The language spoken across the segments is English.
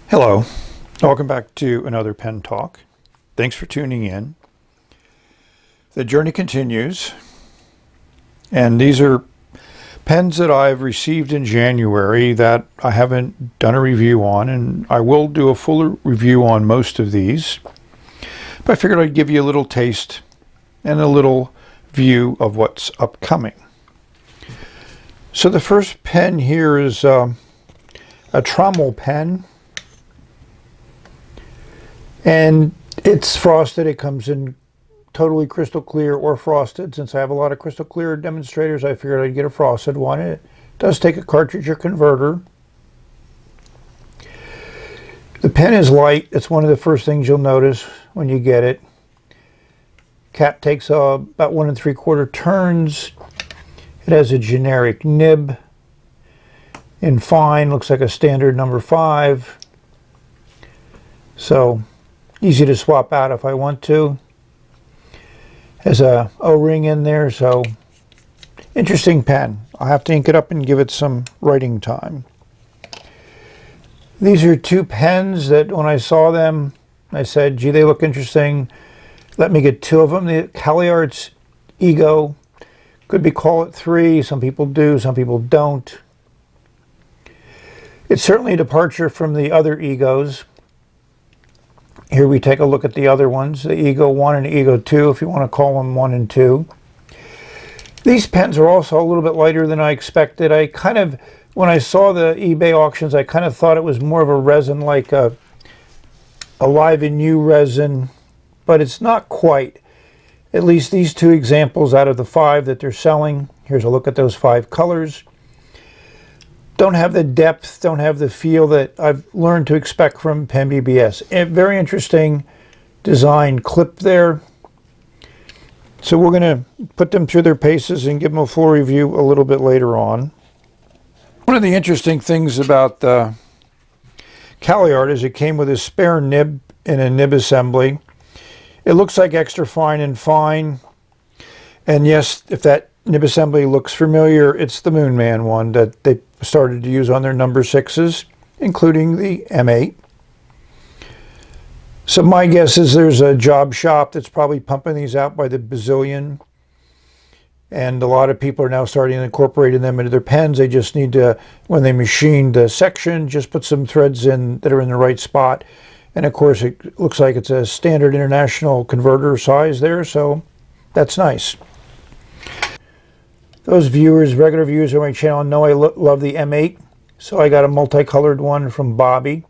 Hello, welcome back to another pen talk. Thanks for tuning in. The journey continues, and these are pens that I've received in January that I haven't done a review on, and I will do a fuller review on most of these, but I figured I'd give you a little taste and a little view of what's upcoming. So the first pen here is a Trommel pen. And it's frosted. It comes in totally crystal clear or frosted. Since I have a lot of crystal clear demonstrators, I figured I'd get a frosted one. It does take a cartridge or converter. The pen is light. It's one of the first things you'll notice when you get it. Cap takes about 1 3/4 turns. It has a generic nib in fine. Looks like a standard number 5. So easy to swap out if I want to. Has a O-ring in there, so interesting pen. I'll have to ink it up and give it some writing time. These are two pens that when I saw them, I said, gee, they look interesting. Let me get 2 of them. The Caliarts Ego. Could be call it 3. Some people do, some people don't. It's certainly a departure from the other Egos. Here we take a look at the other ones, the Ego 1 and Ego 2, if you want to call them 1 and 2. These pens are also a little bit lighter than I expected. When I saw the eBay auctions, I kind of thought it was more of a resin, like a Live and New resin, but it's not quite. At least these 2 examples out of the 5 that they're selling. Here's a look at those 5 colors. Don't have the depth, don't have the feel that I've learned to expect from PenBBS. A very interesting design clip there. So we're going to put them through their paces and give them a full review a little bit later on. One of the interesting things about the Caliart is it came with a spare nib in a nib assembly. It looks like extra fine and fine. And yes, if that nib assembly looks familiar, it's the Moonman one that they started to use on their number 6s, including the M8. So my guess is there's a job shop that's probably pumping these out by the bazillion, and a lot of people are now starting to incorporate them into their pens. They just need to, when they machine the section, just put some threads in that are in the right spot. And of course it looks like it's a standard international converter size there, so that's nice. Those viewers, regular viewers of my channel, know I love the M8, so I got a multicolored one from Bobby.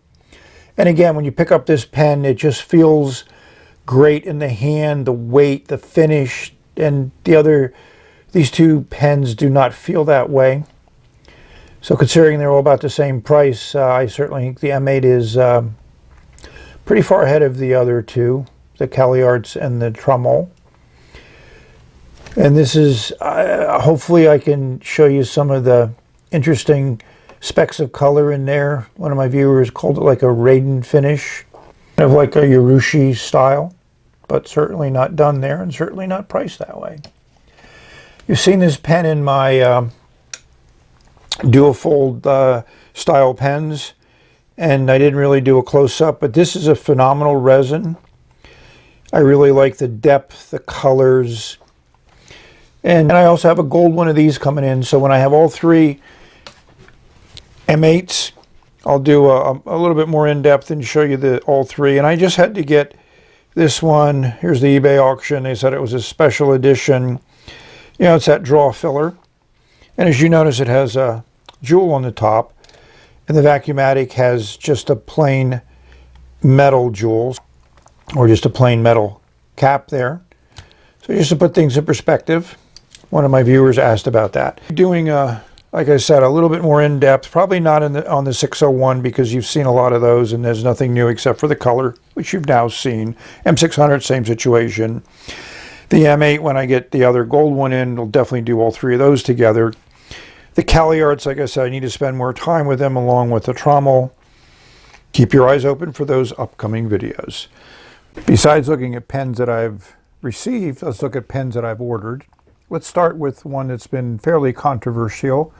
And again, when you pick up this pen, it just feels great in the hand, the weight, the finish, and these 2 pens do not feel that way. So considering they're all about the same price, I certainly think the M8 is pretty far ahead of the other 2, the Caliarts and the Tramol. And this is, hopefully I can show you some of the interesting specks of color in there. One of my viewers called it like a Raiden finish, kind of like a Urushi style, but certainly not done there and certainly not priced that way. You've seen this pen in my dual fold style pens, and I didn't really do a close-up, but this is a phenomenal resin. I really like the depth, the colors. And I also have a gold one of these coming in, so when I have all 3 M8s, I'll do a little bit more in-depth and show you all 3. And I just had to get this one. Here's the eBay auction. They said it was a special edition. You know, it's that draw filler. And as you notice, it has a jewel on the top. And the Vacuumatic has just a plain metal jewel, or just a plain metal cap there. So just to put things in perspective. One of my viewers asked about that. Doing, like I said, a little bit more in-depth, probably not on the 601 because you've seen a lot of those and there's nothing new except for the color, which you've now seen. M600, same situation. The M8, when I get the other gold one in, we'll definitely do all 3 of those together. The Caliarts, like I said, I need to spend more time with them along with the Trommel. Keep your eyes open for those upcoming videos. Besides looking at pens that I've received, let's look at pens that I've ordered. Let's start with one that's been fairly controversial,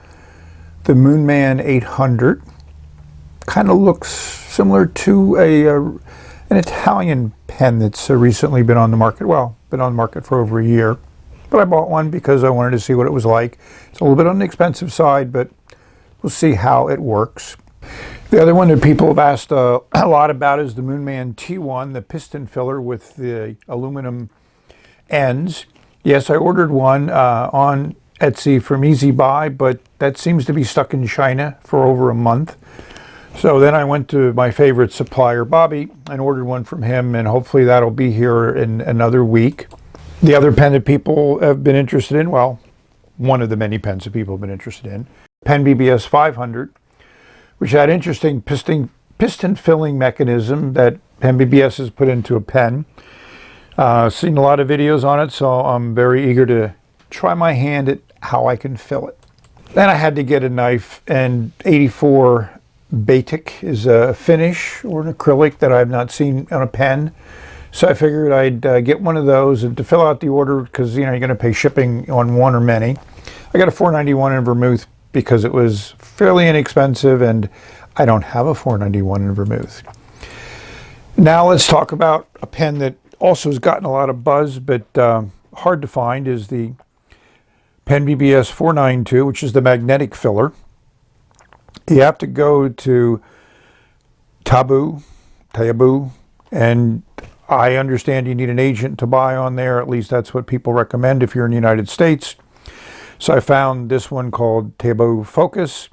the Moonman 800. kind of looks similar to an Italian pen that's recently been on the market. Well, been on the market for over a year. But I bought one because I wanted to see what it was like. It's a little bit on the expensive side, but we'll see how it works. The other one that people have asked a lot about is the Moonman T1, the piston filler with the aluminum ends. Yes, I ordered one on Etsy from Easy Buy, but that seems to be stuck in China for over a month. So then I went to my favorite supplier, Bobby, and ordered one from him, and hopefully that'll be here in another week. The other pen that people have been interested in, well, one of the many pens that people have been interested in, PenBBS 500, which had interesting piston filling mechanism that PenBBS has put into a pen. Seen a lot of videos on it, so I'm very eager to try my hand at how I can fill it. Then I had to get a knife, and 84 Batik is a finish or an acrylic that I've not seen on a pen. So I figured I'd get one of those, and to fill out the order, because you're going to pay shipping on one or many. I got a $4.91 in vermouth because it was fairly inexpensive, and I don't have a $4.91 in vermouth. Now let's talk about a pen that also has gotten a lot of buzz, but hard to find, is the PenBBS 492, which is the magnetic filler. You have to go to Tabu, and I understand you need an agent to buy on there. At least that's what people recommend if you're in the United States. So I found this one called Tabu Focus.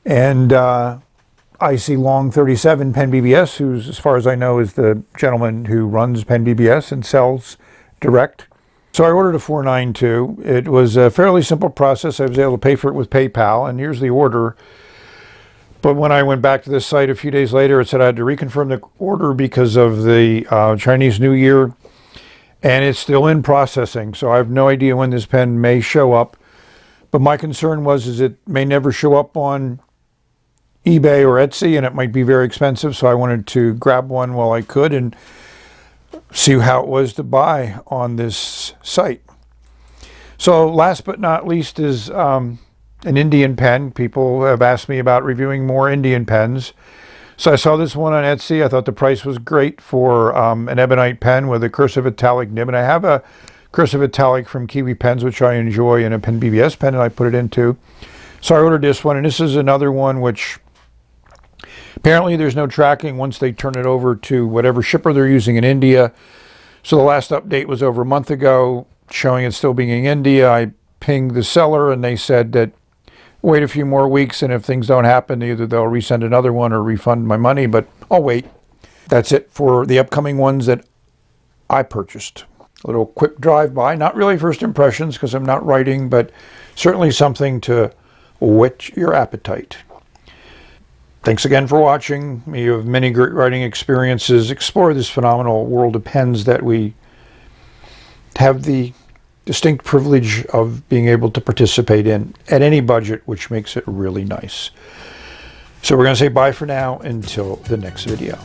And I see Long 37 PenBBS, who's, as far as I know, is the gentleman who runs PenBBS and sells direct. So I ordered a 492. It was a fairly simple process. I was able to pay for it with PayPal, and here's the order. But when I went back to this site a few days later, it said I had to reconfirm the order because of the Chinese New Year, and it's still in processing. So I have no idea when this pen may show up. But my concern is it may never show up on eBay or Etsy, and it might be very expensive. So I wanted to grab one while I could and see how it was to buy on this site. So last but not least is an Indian pen. People have asked me about reviewing more Indian pens. So I saw this one on Etsy. I thought the price was great for an ebonite pen with a cursive italic nib. And I have a cursive italic from Kiwipen, which I enjoy, in a PenBBS pen, and I put it into. So I ordered this one, and this is another one which apparently there's no tracking once they turn it over to whatever shipper they're using in India. So the last update was over a month ago, showing it still being in India. I pinged the seller, and they said that wait a few more weeks, and if things don't happen, either they'll resend another one or refund my money, but I'll wait. That's it for the upcoming ones that I purchased. A little quick drive-by, not really first impressions because I'm not writing, but certainly something to whet your appetite. Thanks again for watching. May you have many great writing experiences. Explore this phenomenal world of pens that we have the distinct privilege of being able to participate in at any budget, which makes it really nice. So we're going to say bye for now until the next video.